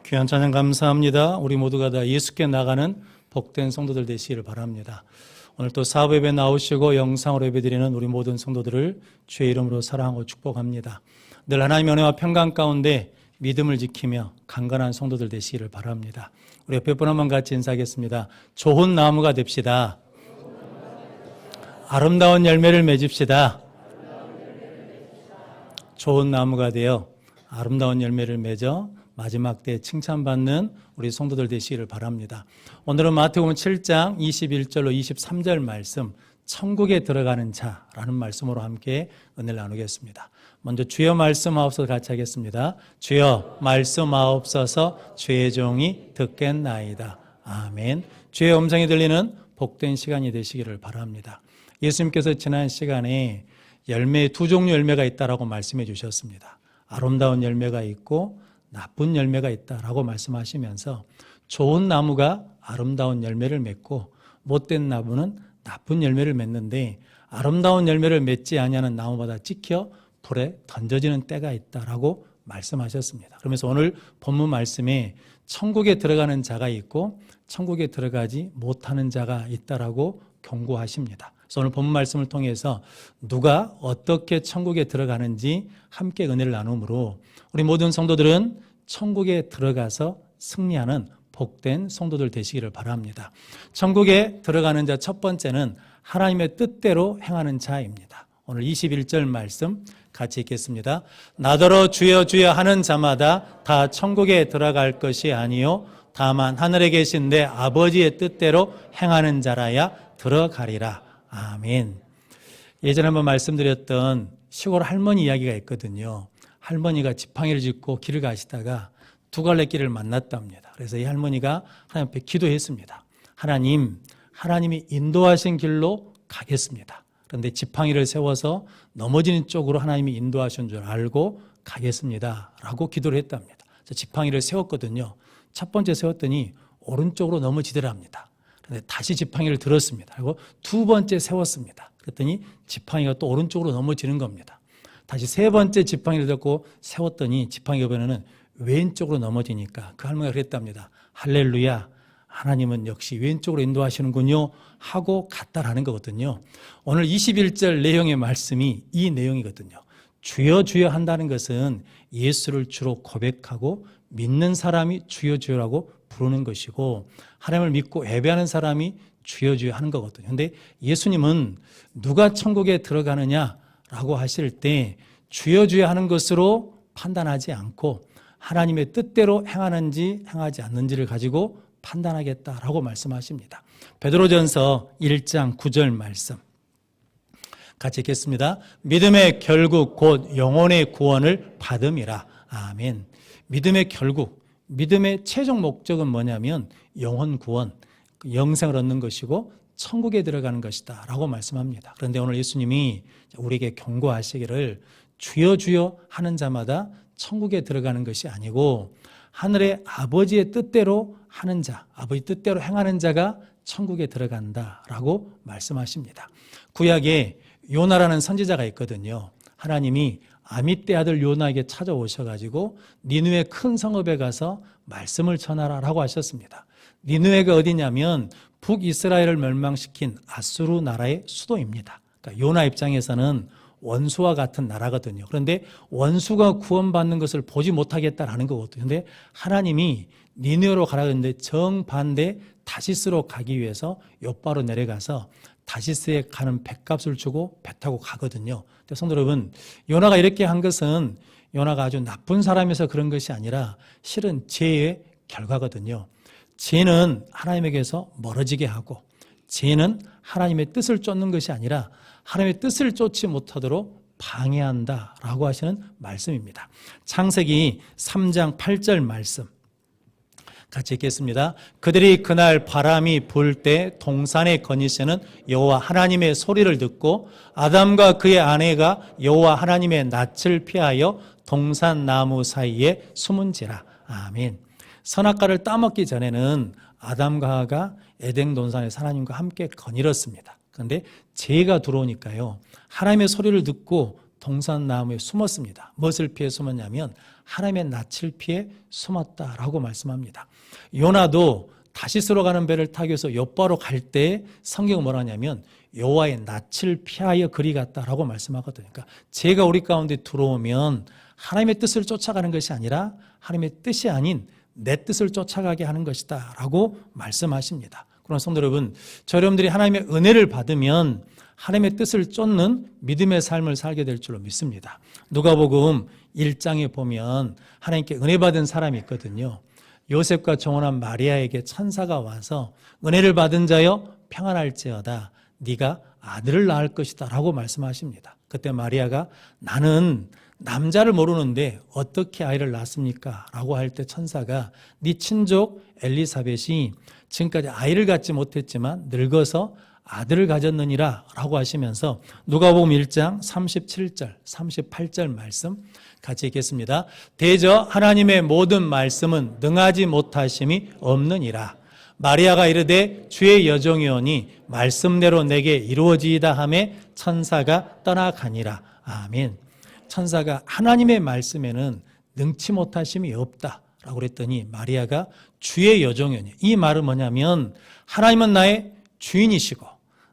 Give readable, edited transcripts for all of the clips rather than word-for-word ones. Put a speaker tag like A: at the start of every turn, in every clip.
A: 귀한 찬양 감사합니다. 우리 모두가 다 예수께 나가는 복된 성도들 되시기를 바랍니다. 오늘 또 사업 예배 나오시고 영상으로 예배드리는 우리 모든 성도들을 주의 이름으로 사랑하고 축복합니다. 늘 하나님의 은혜와 평강 가운데 믿음을 지키며 강건한 성도들 되시기를 바랍니다. 우리 옆에 분 한번 같이 인사하겠습니다. 좋은 나무가 됩시다. 아름다운 열매를 맺읍시다. 좋은 나무가 되어 아름다운 열매를 맺어 마지막 때 칭찬받는 우리 성도들 되시기를 바랍니다. 오늘은 마태복음 7장 21절로 23절 말씀, 천국에 들어가는 자라는 말씀으로 함께 은혜를 나누겠습니다. 먼저 주여 말씀하옵소서 같이 하겠습니다. 주여 말씀하옵소서 주의 종이 듣겠나이다. 아멘. 주의 음성이 들리는 복된 시간이 되시기를 바랍니다. 예수님께서 지난 시간에 두 종류 열매가 있다라고 말씀해 주셨습니다. 아름다운 열매가 있고 나쁜 열매가 있다라고 말씀하시면서 좋은 나무가 아름다운 열매를 맺고 못된 나무는 나쁜 열매를 맺는데 아름다운 열매를 맺지 아니하는 나무마다 찍혀 불에 던져지는 때가 있다라고 말씀하셨습니다. 그러면서 오늘 본문 말씀에 천국에 들어가는 자가 있고 천국에 들어가지 못하는 자가 있다라고 경고하십니다. 그래서 오늘 본문 말씀을 통해서 누가 어떻게 천국에 들어가는지 함께 은혜를 나누므로 우리 모든 성도들은 천국에 들어가서 승리하는 복된 성도들 되시기를 바랍니다. 천국에 들어가는 자 첫 번째는 하나님의 뜻대로 행하는 자입니다. 오늘 21절 말씀 같이 읽겠습니다. 나더러 주여 주여 하는 자마다 다 천국에 들어갈 것이 아니요 다만 하늘에 계신 내 아버지의 뜻대로 행하는 자라야 들어가리라. 아멘. 예전에 한번 말씀드렸던 시골 할머니 이야기가 있거든요. 할머니가 지팡이를 짚고 길을 가시다가 두 갈래 길을 만났답니다. 그래서 이 할머니가 하나님 앞에 기도했습니다. 하나님이 인도하신 길로 가겠습니다. 그런데 지팡이를 세워서 넘어지는 쪽으로 하나님이 인도하신 줄 알고 가겠습니다. 라고 기도를 했답니다. 그래서 지팡이를 세웠거든요. 첫 번째 세웠더니 오른쪽으로 넘어지더랍니다. 그런데 다시 지팡이를 들었습니다. 그리고 두 번째 세웠습니다. 그랬더니 지팡이가 또 오른쪽으로 넘어지는 겁니다. 다시 세 번째 지팡이를 들고 세웠더니 지팡이가 이번에는 왼쪽으로 넘어지니까 그 할머니가 그랬답니다. 할렐루야, 하나님은 역시 왼쪽으로 인도하시는군요 하고 갔다라는 거거든요. 오늘 21절 내용의 말씀이 이 내용이거든요. 주여 주여 한다는 것은 예수를 주로 고백하고 믿는 사람이 주여 주여라고 부르는 것이고 하나님을 믿고 예배하는 사람이 주여 주여 하는 거거든요. 그런데 예수님은 누가 천국에 들어가느냐라고 하실 때 주여 주여 하는 것으로 판단하지 않고 하나님의 뜻대로 행하는지 행하지 않는지를 가지고 판단하겠다라고 말씀하십니다. 베드로전서 1장 9절 말씀 같이 읽겠습니다. 믿음의 결국 곧 영혼의 구원을 받음이라. 아멘. 믿음의 결국, 믿음의 최종 목적은 뭐냐면 영혼 구원, 영생을 얻는 것이고 천국에 들어가는 것이다 라고 말씀합니다. 그런데 오늘 예수님이 우리에게 경고하시기를 주여 주여 하는 자마다 천국에 들어가는 것이 아니고 하늘의 아버지의 뜻대로 하는 자, 아버지 뜻대로 행하는 자가 천국에 들어간다라고 말씀하십니다. 구약에 요나라는 선지자가 있거든요. 하나님이 아미떼 아들 요나에게 찾아오셔가지고 니느웨 큰 성읍에 가서 말씀을 전하라라고 하셨습니다. 니느웨가 어디냐면 북이스라엘을 멸망시킨 아수르 나라의 수도입니다. 그러니까 요나 입장에서는 원수와 같은 나라거든요. 그런데 원수가 구원받는 것을 보지 못하겠다라는 거거든요. 그런데 하나님이 니느웨로 가라고 했는데 정반대 다시스로 가기 위해서 욥바로 내려가서 다시스에 가는 뱃값을 주고 배 타고 가거든요. 근데 성도 여러분, 요나가 이렇게 한 것은 요나가 아주 나쁜 사람이어서 그런 것이 아니라 실은 죄의 결과거든요. 죄는 하나님에게서 멀어지게 하고 죄는 하나님의 뜻을 쫓는 것이 아니라 하나님의 뜻을 쫓지 못하도록 방해한다라고 하시는 말씀입니다. 창세기 3장 8절 말씀 같이 읽겠습니다. 그들이 그날 바람이 불 때 동산에 거니시는 여호와 하나님의 소리를 듣고 아담과 그의 아내가 여호와 하나님의 낯을 피하여 동산 나무 사이에 숨은지라. 아멘. 선악과를 따먹기 전에는 아담과 하와가 에덴 동산에서 하나님과 함께 거닐었습니다. 그런데 죄가 들어오니까요, 하나님의 소리를 듣고 동산나무에 숨었습니다. 무엇을 피해 숨었냐면 하나님의 낯을 피해 숨었다라고 말씀합니다. 요나도 다시스로 가는 배를 타기 위해서 요바로 갈 때 성경은 뭐라 하냐면 여호와의 낯을 피하여 그리 갔다라고 말씀하거든요. 그러니까 죄가 우리 가운데 들어오면 하나님의 뜻을 쫓아가는 것이 아니라 하나님의 뜻이 아닌 내 뜻을 쫓아가게 하는 것이다 라고 말씀하십니다. 그러나 성도 여러분, 저 여러분들이 하나님의 은혜를 받으면 하나님의 뜻을 쫓는 믿음의 삶을 살게 될 줄로 믿습니다. 누가복음 1장에 보면 하나님께 은혜 받은 사람이 있거든요. 요셉과 정혼한 마리아에게 천사가 와서 은혜를 받은 자여 평안할지어다 네가 아들을 낳을 것이다 라고 말씀하십니다. 그때 마리아가 나는 남자를 모르는데 어떻게 아이를 낳습니까? 라고 할 때 천사가 네 친족 엘리사벳이 지금까지 아이를 갖지 못했지만 늙어서 아들을 가졌느니라 라고 하시면서 누가복음 1장 37절 38절 말씀 같이 읽겠습니다. 대저 하나님의 모든 말씀은 능하지 못하심이 없느니라. 마리아가 이르되 주의 여종이오니 말씀대로 내게 이루어지이다 하매 천사가 떠나가니라. 아멘. 천사가 하나님의 말씀에는 능치 못하심이 없다라고 그랬더니 마리아가 주의 여종이오니, 이 말은 뭐냐면 하나님은 나의 주인이시고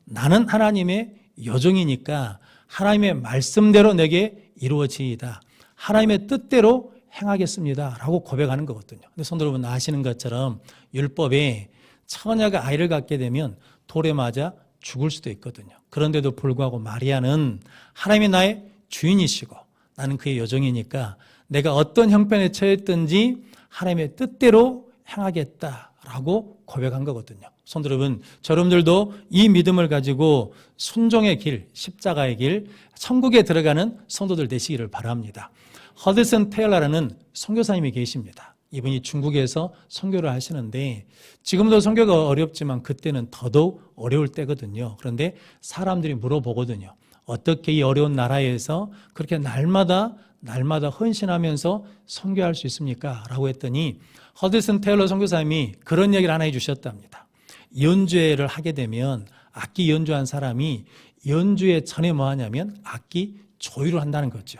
A: 나는 하나님의 여종이니까 하나님의 말씀대로 내게 이루어지이다, 하나님의 뜻대로 행하겠습니다 라고 고백하는 거거든요. 근데 성도 여러분 아시는 것처럼 율법에 처녀가 아이를 갖게 되면 돌에 맞아 죽을 수도 있거든요. 그런데도 불구하고 마리아는 하나님이 나의 주인이시고 나는 그의 여종이니까 내가 어떤 형편에 처했든지 하나님의 뜻대로 행하겠다라고 고백한 거거든요. 성도 여러분, 여러분들도 이 믿음을 가지고 순종의 길, 십자가의 길, 천국에 들어가는 성도들 되시기를 바랍니다. 허드슨 테일러라는 선교사님이 계십니다. 이분이 중국에서 선교를 하시는데 지금도 선교가 어렵지만 그때는 더더욱 어려울 때거든요. 그런데 사람들이 물어보거든요. 어떻게 이 어려운 나라에서 그렇게 날마다 헌신하면서 선교할 수 있습니까? 라고 했더니 허드슨 테일러 선교사님이 그런 얘기를 하나 해주셨답니다. 연주회를 하게 되면 악기 연주한 사람이 연주회 전에 뭐 하냐면 악기 조율을 한다는 거죠.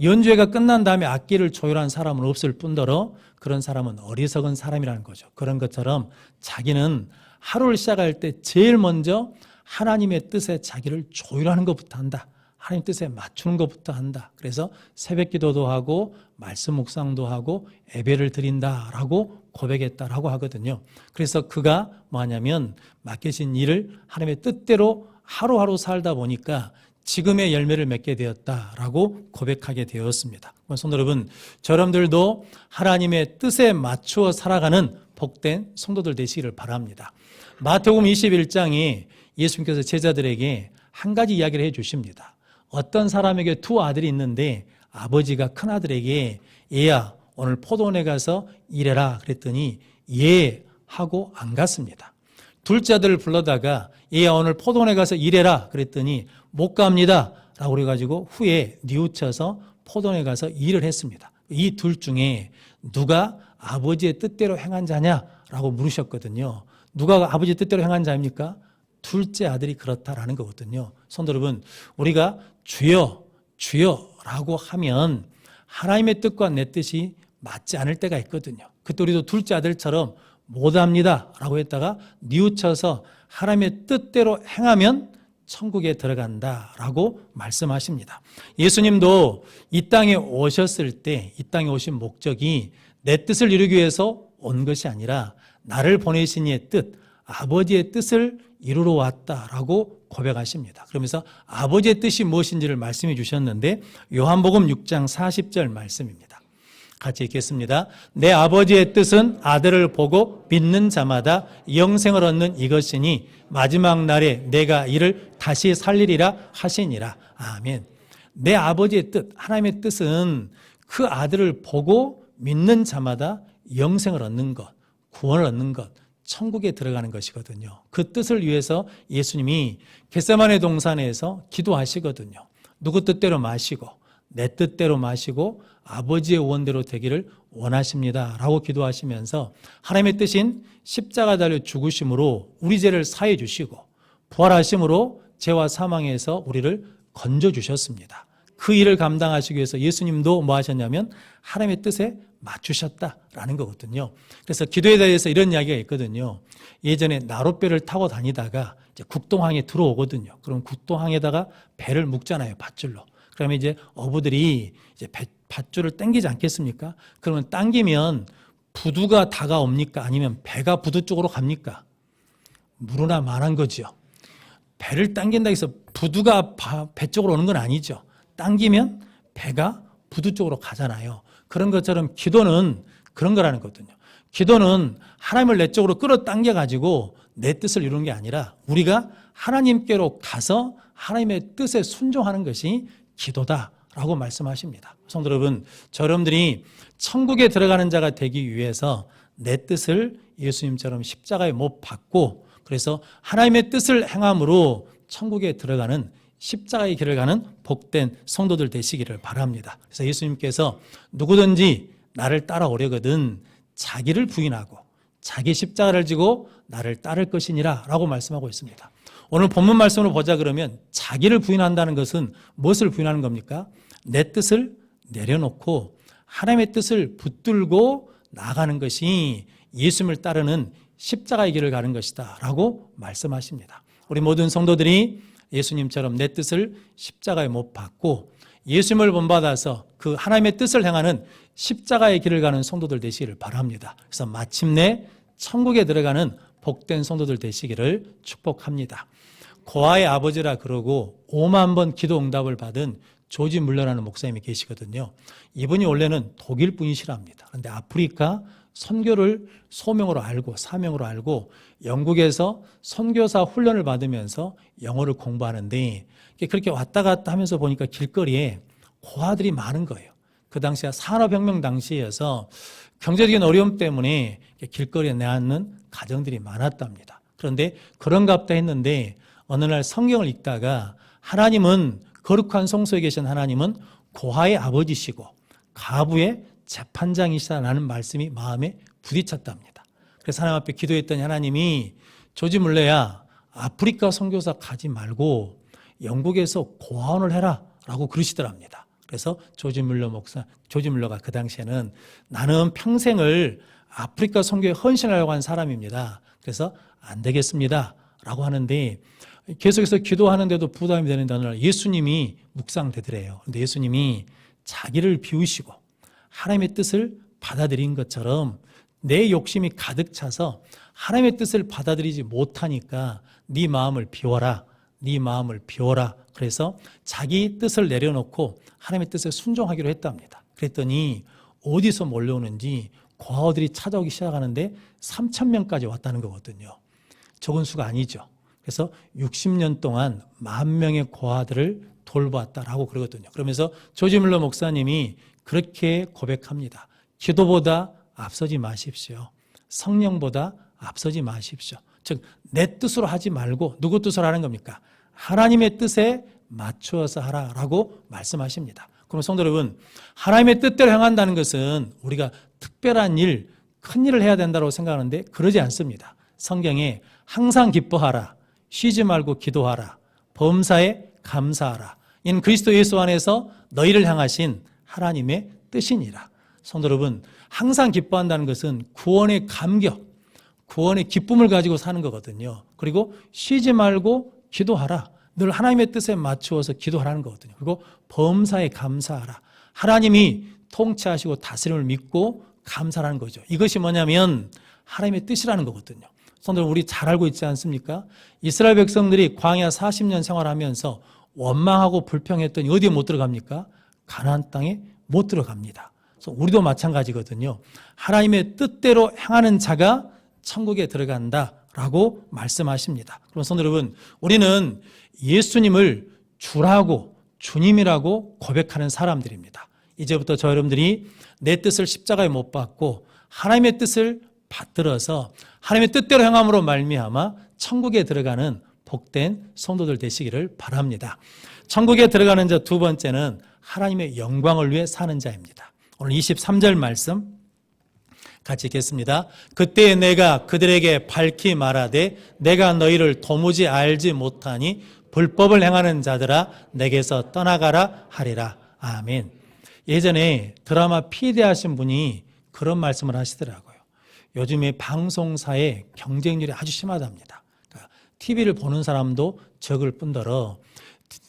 A: 연주회가 끝난 다음에 악기를 조율한 사람은 없을 뿐더러 그런 사람은 어리석은 사람이라는 거죠. 그런 것처럼 자기는 하루를 시작할 때 제일 먼저 하나님의 뜻에 자기를 조율하는 것부터 한다. 하나님 뜻에 맞추는 것부터 한다. 그래서 새벽 기도도 하고 말씀 묵상도 하고 예배를 드린다라고 고백했다라고 하거든요. 그래서 그가 뭐하냐면 맡기신 일을 하나님의 뜻대로 하루하루 살다 보니까 지금의 열매를 맺게 되었다라고 고백하게 되었습니다. 성도 여러분, 여러분들도 하나님의 뜻에 맞추어 살아가는 복된 성도들 되시기를 바랍니다. 마태복음 21장에 예수님께서 제자들에게 한 가지 이야기를 해 주십니다. 어떤 사람에게 두 아들이 있는데 아버지가 큰 아들에게 얘야 오늘 포도원에 가서 일해라 그랬더니 예 하고 안 갔습니다. 둘째 아들을 불러다가 얘야 오늘 포도원에 가서 일해라 그랬더니 못 갑니다 라고 그래가지고 후에 뉘우쳐서 포도원에 가서 일을 했습니다. 이 둘 중에 누가 아버지의 뜻대로 행한 자냐라고 물으셨거든요. 누가 아버지의 뜻대로 행한 자입니까? 둘째 아들이 그렇다라는 거거든요. 성도 여러분, 우리가 주여 주여라고 하면 하나님의 뜻과 내 뜻이 맞지 않을 때가 있거든요. 그때 우리도 둘째 아들처럼 못합니다 라고 했다가 뉘우쳐서 하나님의 뜻대로 행하면 천국에 들어간다라고 말씀하십니다. 예수님도 이 땅에 오셨을 때 이 땅에 오신 목적이 내 뜻을 이루기 위해서 온 것이 아니라 나를 보내신 이의 뜻, 아버지의 뜻을 이루러 왔다라고 고백하십니다. 그러면서 아버지의 뜻이 무엇인지를 말씀해 주셨는데 요한복음 6장 40절 말씀입니다. 같이 읽겠습니다. 내 아버지의 뜻은 아들을 보고 믿는 자마다 영생을 얻는 이것이니 마지막 날에 내가 이를 다시 살리리라 하시니라. 아멘. 내 아버지의 뜻, 하나님의 뜻은 그 아들을 보고 믿는 자마다 영생을 얻는 것, 구원을 얻는 것, 천국에 들어가는 것이거든요. 그 뜻을 위해서 예수님이 겟세마네 동산에서 기도하시거든요. 누구 뜻대로 마시고 내 뜻대로 마시고 아버지의 원대로 되기를 원하십니다 라고 기도하시면서 하나님의 뜻인 십자가 달려 죽으심으로 우리 죄를 사해 주시고 부활하심으로 죄와 사망에서 우리를 건져주셨습니다. 그 일을 감당하시기 위해서 예수님도 뭐 하셨냐면 하나님의 뜻에 맞추셨다라는 거거든요. 그래서 기도에 대해서 이런 이야기가 있거든요. 예전에 나룻배를 타고 다니다가 이제 국동항에 들어오거든요. 그럼 국동항에다가 배를 묶잖아요, 밧줄로. 그러면 이제 어부들이 이제 밧줄을 당기지 않겠습니까? 그러면 당기면 부두가 다가옵니까? 아니면 배가 부두 쪽으로 갑니까? 무르나 말한 거죠. 배를 당긴다 해서 부두가 배 쪽으로 오는 건 아니죠. 당기면 배가 부두 쪽으로 가잖아요. 그런 것처럼 기도는 그런 거라는 거거든요. 기도는 하나님을 내 쪽으로 끌어당겨가지고 내 뜻을 이루는 게 아니라 우리가 하나님께로 가서 하나님의 뜻에 순종하는 것이 기도다라고 말씀하십니다. 성도 여러분, 여러분들이 천국에 들어가는 자가 되기 위해서 내 뜻을 예수님처럼 십자가에 못 박고 그래서 하나님의 뜻을 행함으로 천국에 들어가는 십자가의 길을 가는 복된 성도들 되시기를 바랍니다. 그래서 예수님께서 누구든지 나를 따라오려거든 자기를 부인하고 자기 십자가를 지고 나를 따를 것이니라 라고 말씀하고 있습니다. 오늘 본문 말씀으로 보자 그러면 자기를 부인한다는 것은 무엇을 부인하는 겁니까? 내 뜻을 내려놓고 하나님의 뜻을 붙들고 나가는 것이 예수님을 따르는 십자가의 길을 가는 것이다 라고 말씀하십니다. 우리 모든 성도들이 예수님처럼 내 뜻을 십자가에 못 박고 예수님을 본받아서 그 하나님의 뜻을 행하는 십자가의 길을 가는 성도들 되시기를 바랍니다. 그래서 마침내 천국에 들어가는 복된 성도들 되시기를 축복합니다. 고아의 아버지라 그러고 5만 번 기도 응답을 받은 조지 물러라는 목사님이 계시거든요. 이분이 원래는 독일 분이시랍니다. 그런데 아프리카 선교를 소명으로 알고 사명으로 알고 영국에서 선교사 훈련을 받으면서 영어를 공부하는데 그렇게 왔다 갔다 하면서 보니까 길거리에 고아들이 많은 거예요. 그 당시에 산업혁명 당시여서 경제적인 어려움 때문에 길거리에 내앉는 가정들이 많았답니다. 그런데 그런가 보다 했는데 어느 날 성경을 읽다가 하나님은 거룩한 성소에 계신 하나님은 고아의 아버지시고 가부의 재판장이시다라는 말씀이 마음에 부딪혔답니다. 그래서 하나님 앞에 기도했더니 하나님이 조지 물러야 아프리카 선교사 가지 말고 영국에서 고아원을 해라 라고 그러시더랍니다. 그래서 조지 물러가 그 당시에는 나는 평생을 아프리카 선교에 헌신하려고 한 사람입니다. 그래서 안 되겠습니다 라고 하는데 계속해서 기도하는데도 부담이 되는데 어느 날 예수님이 묵상되더래요. 그런데 예수님이 자기를 비우시고 하나님의 뜻을 받아들인 것처럼 내 욕심이 가득 차서 하나님의 뜻을 받아들이지 못하니까 네 마음을 비워라. 네 마음을 비워라. 그래서 자기 뜻을 내려놓고 하나님의 뜻에 순종하기로 했답니다. 그랬더니 어디서 몰려오는지 고아들이 찾아오기 시작하는데 3,000명까지 왔다는 거거든요. 적은 수가 아니죠. 그래서 60년 동안 10,000명의 고아들을 돌보았다라고 그러거든요. 그러면서 조지 물러 목사님이 그렇게 고백합니다. 기도보다 앞서지 마십시오. 성령보다 앞서지 마십시오. 즉 내 뜻으로 하지 말고 누구 뜻으로 하는 겁니까? 하나님의 뜻에 맞추어서 하라라고 말씀하십니다. 그럼 성도 여러분, 하나님의 뜻대로 행한다는 것은 우리가 특별한 일, 큰 일을 해야 된다고 생각하는데 그러지 않습니다. 성경에 항상 기뻐하라, 쉬지 말고 기도하라, 범사에 감사하라. 이는 그리스도 예수 안에서 너희를 향하신 하나님의 뜻이니라. 성도 여러분, 항상 기뻐한다는 것은 구원의 감격, 구원의 기쁨을 가지고 사는 거거든요. 그리고 쉬지 말고 기도하라. 늘 하나님의 뜻에 맞추어서 기도하라는 거거든요. 그리고 범사에 감사하라. 하나님이 통치하시고 다스림을 믿고 감사하는 거죠. 이것이 뭐냐면 하나님의 뜻이라는 거거든요. 성도 여러분, 우리 잘 알고 있지 않습니까? 이스라엘 백성들이 광야 40년 생활하면서 원망하고 불평했더니 어디에 못 들어갑니까? 가나안 땅에 못 들어갑니다. 그래서 우리도 마찬가지거든요. 하나님의 뜻대로 행하는 자가 천국에 들어간다라고 말씀하십니다. 그럼 성도 여러분, 우리는 예수님을 주라고 주님이라고 고백하는 사람들입니다. 이제부터 저 여러분들이 내 뜻을 십자가에 못 박고 하나님의 뜻을 받들어서 하나님의 뜻대로 행함으로 말미암아 천국에 들어가는 복된 성도들 되시기를 바랍니다. 천국에 들어가는 자 두 번째는 하나님의 영광을 위해 사는 자입니다. 오늘 23절 말씀 같이 읽겠습니다. 그때 내가 그들에게 밝히 말하되 내가 너희를 도무지 알지 못하니 불법을 행하는 자들아 내게서 떠나가라 하리라. 아멘. 예전에 드라마 PD 하신 분이 그런 말씀을 하시더라고요. 요즘에 방송사의 경쟁률이 아주 심하답니다. 그러니까 TV를 보는 사람도 적을 뿐더러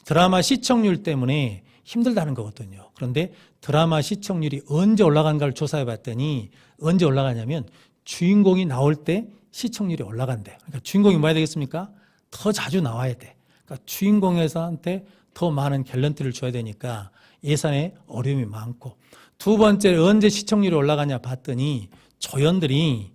A: 드라마 시청률 때문에 힘들다는 거거든요. 그런데 드라마 시청률이 언제 올라간가를 조사해 봤더니 언제 올라가냐면 주인공이 나올 때 시청률이 올라간대요. 그러니까 주인공이 뭐야 되겠습니까? 더 자주 나와야 돼. 그러니까 주인공에서한테 더 많은 갤런티를 줘야 되니까 예산에 어려움이 많고, 두 번째 언제 시청률이 올라가냐 봤더니 조연들이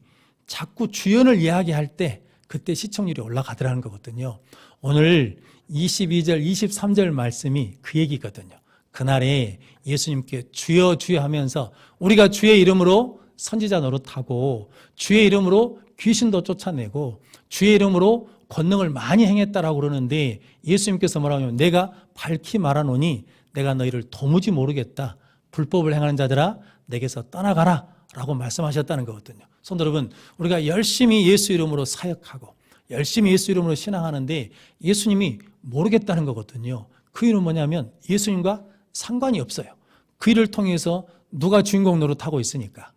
A: 자꾸 주연을 이야기할 때 그때 시청률이 올라가더라는 거거든요. 오늘 22절, 23절 말씀이 그 얘기거든요. 그날에 예수님께 주여 주여 하면서 우리가 주의 이름으로 선지자 노릇하고 주의 이름으로 귀신도 쫓아내고 주의 이름으로 권능을 많이 행했다라고 그러는데 예수님께서 뭐라고 하냐면 내가 밝히 말하노니 내가 너희를 도무지 모르겠다. 불법을 행하는 자들아 내게서 떠나가라 라고 말씀하셨다는 거거든요. 성도 여러분, 우리가 열심히 예수 이름으로 사역하고 열심히 예수 이름으로 신앙하는데 예수님이 모르겠다는 거거든요. 그 이유는 뭐냐면 예수님과 상관이 없어요. 그 일을 통해서 누가 주인공 노릇하고 있으니까,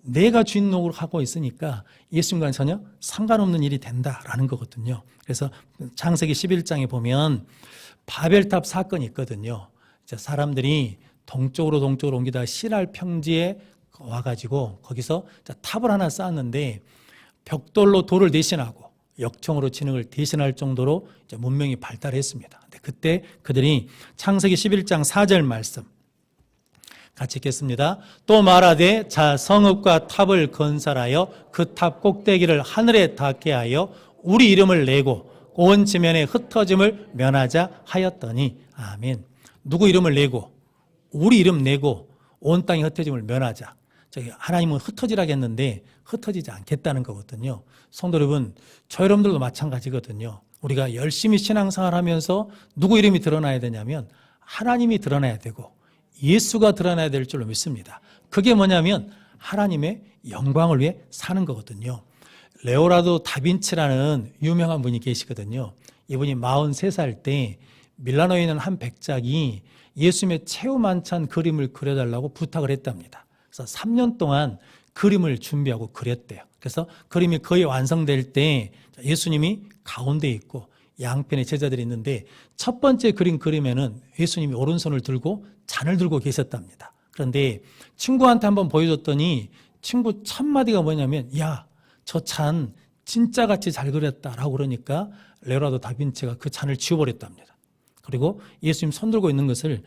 A: 내가 주인공으로 하고 있으니까 예수님과는 전혀 상관없는 일이 된다라는 거거든요. 그래서 창세기 11장에 보면 바벨탑 사건이 있거든요. 사람들이 동쪽으로 옮기다가 시랄 평지에 와가지고 거기서 탑을 하나 쌓았는데 벽돌로 돌을 대신하고 역청으로 진흙을 대신할 정도로 문명이 발달했습니다. 근데 그때 그들이 창세기 11장 4절 말씀 같이 읽겠습니다. 또 말하되 자 성읍과 탑을 건설하여 그 탑 꼭대기를 하늘에 닿게 하여 우리 이름을 내고 온 지면에 흩어짐을 면하자 하였더니. 아멘. 누구 이름을 내고 우리 이름 내고 온 땅에 흩어짐을 면하자. 하나님은 흩어지라겠는데 흩어지지 않겠다는 거거든요. 성도 여러분, 저 여러분들도 마찬가지거든요. 우리가 열심히 신앙생활 하면서 누구 이름이 드러나야 되냐면 하나님이 드러나야 되고 예수가 드러나야 될 줄로 믿습니다. 그게 뭐냐면 하나님의 영광을 위해 사는 거거든요. 레오나르도 다빈치라는 유명한 분이 계시거든요. 이분이 43살 때 밀라노에 있는 한 백작이 예수님의 최후 만찬 그림을 그려달라고 부탁을 했답니다. 그래서 3년 동안 그림을 준비하고 그렸대요. 그래서 그림이 거의 완성될 때 예수님이 가운데 있고 양편에 제자들이 있는데 첫 번째 그림에는 예수님이 오른손을 들고 잔을 들고 계셨답니다. 그런데 친구한테 한번 보여줬더니 친구 첫 마디가 뭐냐면 야, 저 잔 진짜같이 잘 그렸다라고 그러니까 레오나르도 다빈치가 그 잔을 지워버렸답니다. 그리고 예수님 손 들고 있는 것을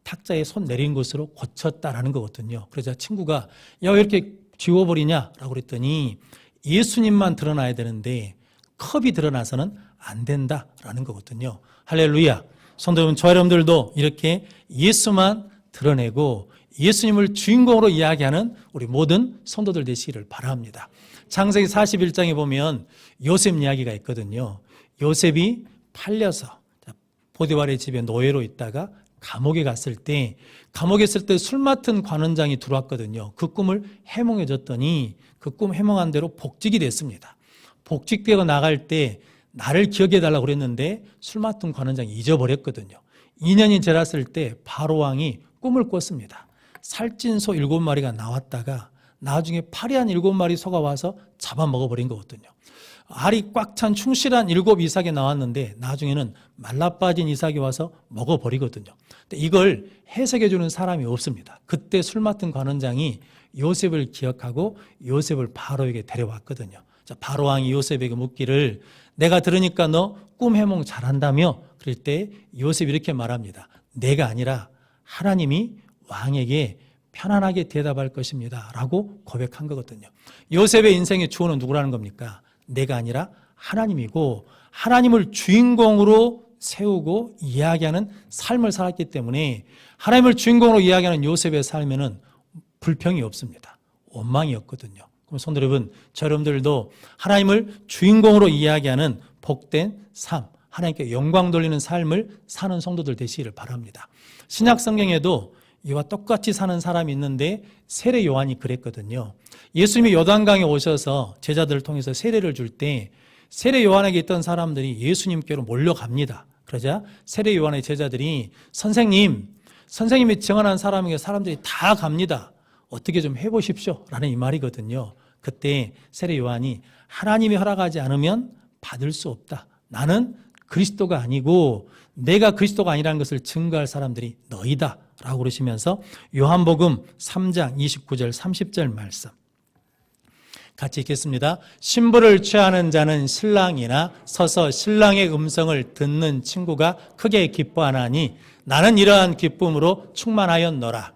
A: 탁자에 손 내린 것으로 고쳤다라는 거거든요. 그래서 친구가 야, 왜 이렇게 지워버리냐라고 그랬더니 예수님만 드러나야 되는데 컵이 드러나서는 안 된다라는 거거든요. 할렐루야. 성도 여러분, 저 여러분들도 이렇게 예수만 드러내고 예수님을 주인공으로 이야기하는 우리 모든 성도들 되시기를 바랍니다. 창세기 41장에 보면 요셉 이야기가 있거든요. 요셉이 팔려서 보디발의 집에 노예로 있다가 감옥에 갔을 때, 감옥에 있을 때 술 맡은 관원장이 들어왔거든요. 그 꿈을 해몽해 줬더니 그 꿈 해몽한 대로 복직이 됐습니다. 복직되고 나갈 때 나를 기억해 달라고 그랬는데 술 맡은 관원장이 잊어버렸거든요. 2년이 지났을 때 바로왕이 꿈을 꿨습니다. 살찐 소 7마리가 나왔다가 나중에 파리한 7마리 소가 와서 잡아먹어버린 거거든요. 알이 꽉 찬 충실한 7 이삭이 나왔는데 나중에는 말라빠진 이삭이 와서 먹어버리거든요. 근데 이걸 해석해 주는 사람이 없습니다. 그때 술 맡은 관원장이 요셉을 기억하고 요셉을 바로에게 데려왔거든요. 자, 바로왕이 요셉에게 묻기를 내가 들으니까 너 꿈 해몽 잘한다며? 그럴 때 요셉이 이렇게 말합니다. 내가 아니라 하나님이 왕에게 편안하게 대답할 것입니다 라고 고백한 거거든요. 요셉의 인생의 주어는 누구라는 겁니까? 내가 아니라 하나님이고 하나님을 주인공으로 세우고 이야기하는 삶을 살았기 때문에 하나님을 주인공으로 이야기하는 요셉의 삶에는 불평이 없습니다. 원망이 없거든요. 그럼 성도 여러분, 저 여러분들도 하나님을 주인공으로 이야기하는 복된 삶, 하나님께 영광 돌리는 삶을 사는 성도들 되시기를 바랍니다. 신약 성경에도 이와 똑같이 사는 사람이 있는데 세례 요한이 그랬거든요. 예수님이 요단강에 오셔서 제자들을 통해서 세례를 줄 때 세례 요한에게 있던 사람들이 예수님께로 몰려갑니다. 그러자 세례 요한의 제자들이 선생님이 증언한 사람에게 사람들이 다 갑니다. 어떻게 좀 해보십시오. 라는 이 말이거든요. 그때 세례 요한이 하나님이 허락하지 않으면 받을 수 없다. 나는 그리스도가 아니고 내가 그리스도가 아니라는 것을 증거할 사람들이 너희다. 라고 그러시면서 요한복음 3장 29절 30절 말씀 같이 읽겠습니다. 신부를 취하는 자는 신랑이나 서서 신랑의 음성을 듣는 친구가 크게 기뻐하나니 나는 이러한 기쁨으로 충만하였노라.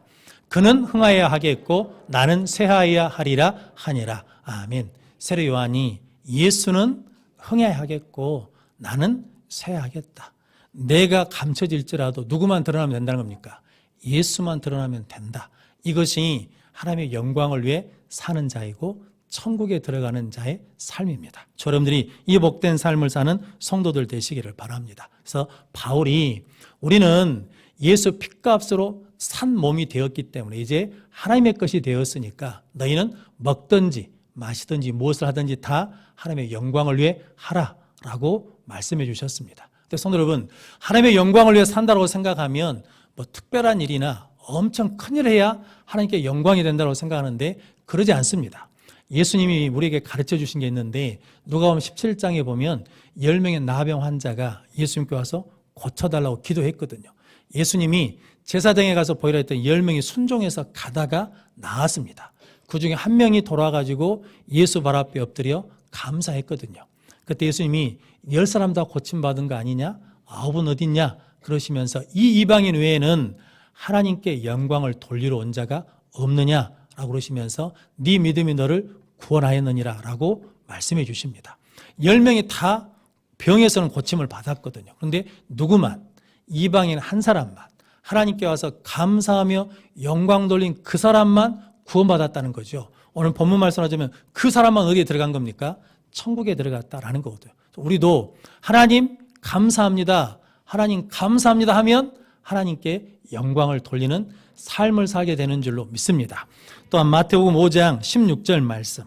A: 그는 흥하여야 하겠고 나는 쇠하여야 하리라 하니라. 아멘. 세례 요한이 예수는 흥해야 하겠고 나는 쇠하겠다. 내가 감춰질지라도 누구만 드러나면 된다는 겁니까? 예수만 드러나면 된다. 이것이 하나님의 영광을 위해 사는 자이고 천국에 들어가는 자의 삶입니다. 여러분들이 이 복된 삶을 사는 성도들 되시기를 바랍니다. 그래서 바울이 우리는 예수 핏값으로 산 몸이 되었기 때문에 이제 하나님의 것이 되었으니까 너희는 먹든지 마시든지 무엇을 하든지 다 하나님의 영광을 위해 하라라고 말씀해 주셨습니다. 근데 성도 여러분, 하나님의 영광을 위해 산다고 생각하면 뭐 특별한 일이나 엄청 큰일을 해야 하나님께 영광이 된다고 생각하는데 그러지 않습니다. 예수님이 우리에게 가르쳐 주신 게 있는데 누가복음 17장에 보면 10명의 나병 환자가 예수님께 와서 고쳐달라고 기도했거든요. 예수님이 제사장에 가서 보이라 했더니 10명이 순종해서 가다가 나았습니다. 그중에 한 명이 돌아가지고 예수 발 앞에 엎드려 감사했거든요. 그때 예수님이 10사람 다 고침받은 거 아니냐? 9은 어딨냐? 그러시면서 이 이방인 외에는 하나님께 영광을 돌리러 온 자가 없느냐라고 그러시면서 네 믿음이 너를 구원하였느니라 라고 말씀해 주십니다. 10명이 다 병에서는 고침을 받았거든요. 그런데 누구만, 이방인 한 사람만 하나님께 와서 감사하며 영광 돌린 그 사람만 구원받았다는 거죠. 오늘 본문 말씀하자면 그 사람만 어디에 들어간 겁니까? 천국에 들어갔다라는 거거든요. 우리도 하나님 감사합니다. 하나님 감사합니다 하면 하나님께 영광을 돌리는 삶을 살게 되는 줄로 믿습니다. 또한 마태복음 5장 16절 말씀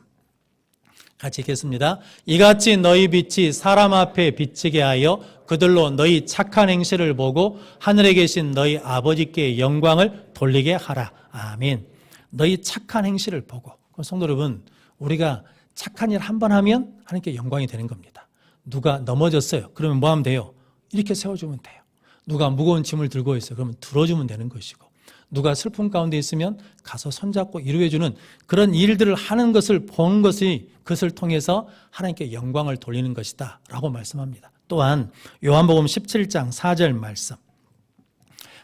A: 같이 읽겠습니다. 이같이 너희 빛이 사람 앞에 비치게 하여 그들로 너희 착한 행실을 보고 하늘에 계신 너희 아버지께 영광을 돌리게 하라. 아멘. 너희 착한 행실을 보고. 성도 여러분, 우리가 착한 일 한 번 하면 하나님께 영광이 되는 겁니다. 누가 넘어졌어요. 그러면 뭐 하면 돼요? 이렇게 세워주면 돼요. 누가 무거운 짐을 들고 있어요. 그러면 들어주면 되는 것이고, 누가 슬픔 가운데 있으면 가서 손잡고 위로해주는 그런 일들을 하는 것을 본 것이 그것을 통해서 하나님께 영광을 돌리는 것이다 라고 말씀합니다. 또한 요한복음 17장 4절 말씀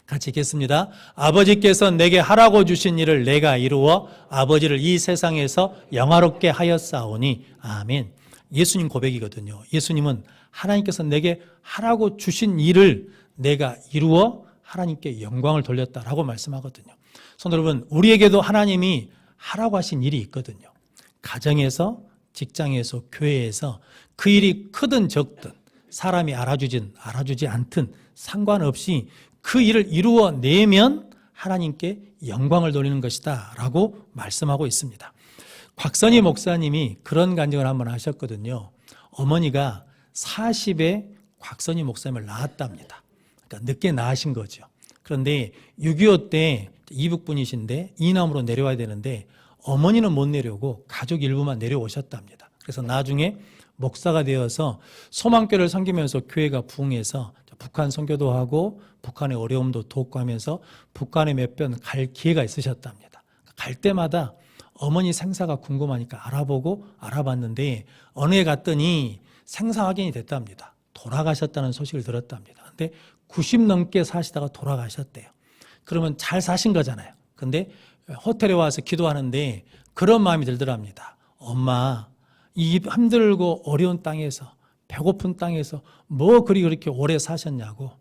A: 같이 읽겠습니다. 아버지께서 내게 하라고 주신 일을 내가 이루어 아버지를 이 세상에서 영화롭게 하였사오니. 아멘. 예수님 고백이거든요. 예수님은 하나님께서 내게 하라고 주신 일을 내가 이루어 하나님께 영광을 돌렸다라고 말씀하거든요. 성도 여러분, 우리에게도 하나님이 하라고 하신 일이 있거든요. 가정에서, 직장에서, 교회에서 그 일이 크든 적든 사람이 알아주지 않든 상관없이 그 일을 이루어내면 하나님께 영광을 돌리는 것이다 라고 말씀하고 있습니다. 곽선희 목사님이 그런 간증을 한번 하셨거든요. 어머니가 40에 곽선희 목사님을 낳았답니다. 그러니까 늦게 낳으신 거죠. 그런데 6.25 때 이북분이신데 이남으로 내려와야 되는데 어머니는 못 내려오고 가족 일부만 내려오셨답니다. 그래서 나중에 목사가 되어서 소망교회를 섬기면서 교회가 부흥해서 북한 선교도 하고 북한의 어려움도 돕고 하면서 북한에 몇 번 갈 기회가 있으셨답니다. 갈 때마다 어머니 생사가 궁금하니까 알아봤는데 어느 해 갔더니 생사 확인이 됐답니다. 돌아가셨다는 소식을 들었답니다. 근데 90 넘게 사시다가 돌아가셨대요. 그러면 잘 사신 거잖아요. 근데 호텔에 와서 기도하는데 그런 마음이 들더랍니다. 엄마, 이 힘들고 어려운 땅에서 배고픈 땅에서 뭐 그렇게 오래 사셨냐고.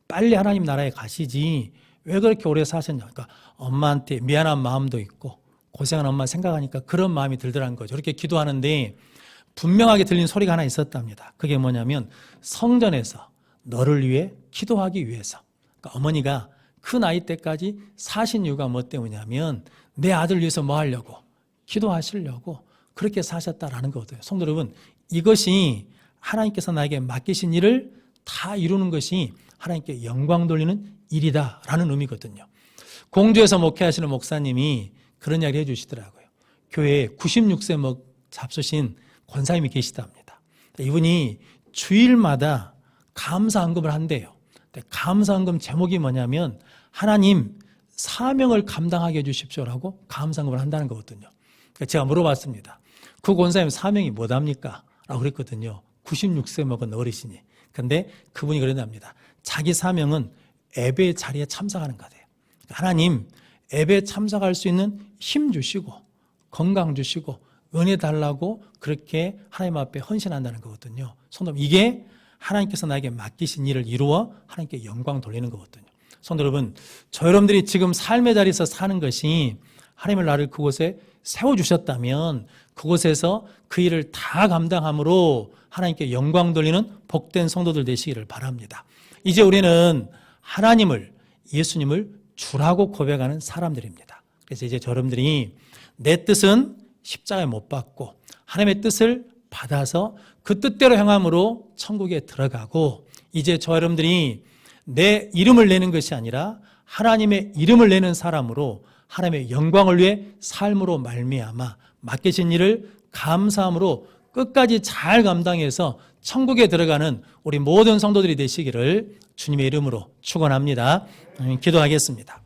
A: 빨리 하나님 나라에 가시지 왜 그렇게 오래 사셨냐. 그러니까 엄마한테 미안한 마음도 있고 고생한 엄마 생각하니까 그런 마음이 들더라는 거죠. 이렇게 기도하는데 분명하게 들린 소리가 하나 있었답니다. 그게 뭐냐면 성전에서 너를 위해 기도하기 위해서. 그러니까 어머니가 그 나이 때까지 사신 이유가 뭐 때문이냐면 내 아들 위해서 뭐 하려고? 기도하시려고 그렇게 사셨다라는 거거든요. 성도 여러분, 이것이 하나님께서 나에게 맡기신 일을 다 이루는 것이 하나님께 영광 돌리는 일이다라는 의미거든요. 공주에서 목회하시는 목사님이 그런 이야기를 해주시더라고요. 교회에 96세 잡수신 권사님이 계시답니다. 이분이 주일마다 감사헌금을 한대요. 감사헌금 제목이 뭐냐면 하나님 사명을 감당하게 해주십시오라고 감사헌금을 한다는 거거든요. 제가 물어봤습니다. 그 권사님 사명이 뭐답니까? 라고 그랬거든요. 96세 먹은 어르신이. 근데 그분이 그런답니다. 자기 사명은 예배 자리에 참석하는 거래요. 하나님 예배에 참석할 수 있는 힘 주시고 건강 주시고 은혜 달라고 그렇게 하나님 앞에 헌신한다는 거거든요. 성도 이게 하나님께서 나에게 맡기신 일을 이루어 하나님께 영광 돌리는 거거든요. 성도 여러분, 저 여러분들이 지금 삶의 자리에서 사는 것이 하나님을 나를 그곳에 세워주셨다면 그곳에서 그 일을 다 감당함으로 하나님께 영광 돌리는 복된 성도들 되시기를 바랍니다. 이제 우리는 하나님을, 예수님을 주라고 고백하는 사람들입니다. 그래서 이제 여러분들이 내 뜻은 십자가에 못 박고 하나님의 뜻을 받아서 그 뜻대로 행함으로 천국에 들어가고, 이제 저 여러분들이 내 이름을 내는 것이 아니라 하나님의 이름을 내는 사람으로 하나님의 영광을 위해 삶으로 말미암아 맡기신 일을 감사함으로 끝까지 잘 감당해서 천국에 들어가는 우리 모든 성도들이 되시기를 주님의 이름으로 축원합니다. 기도하겠습니다.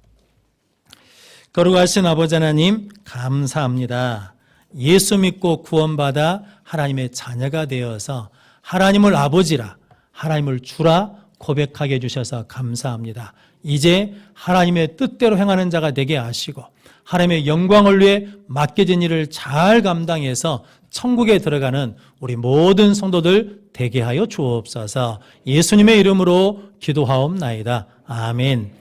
A: 거룩하신 아버지 하나님, 감사합니다. 예수 믿고 구원받아 하나님의 자녀가 되어서 하나님을 아버지라, 하나님을 주라 고백하게 해주셔서 감사합니다. 이제 하나님의 뜻대로 행하는 자가 되게 하시고 하나님의 영광을 위해 맡겨진 일을 잘 감당해서 천국에 들어가는 우리 모든 성도들 되게 하여 주옵소서. 예수님의 이름으로 기도하옵나이다. 아멘.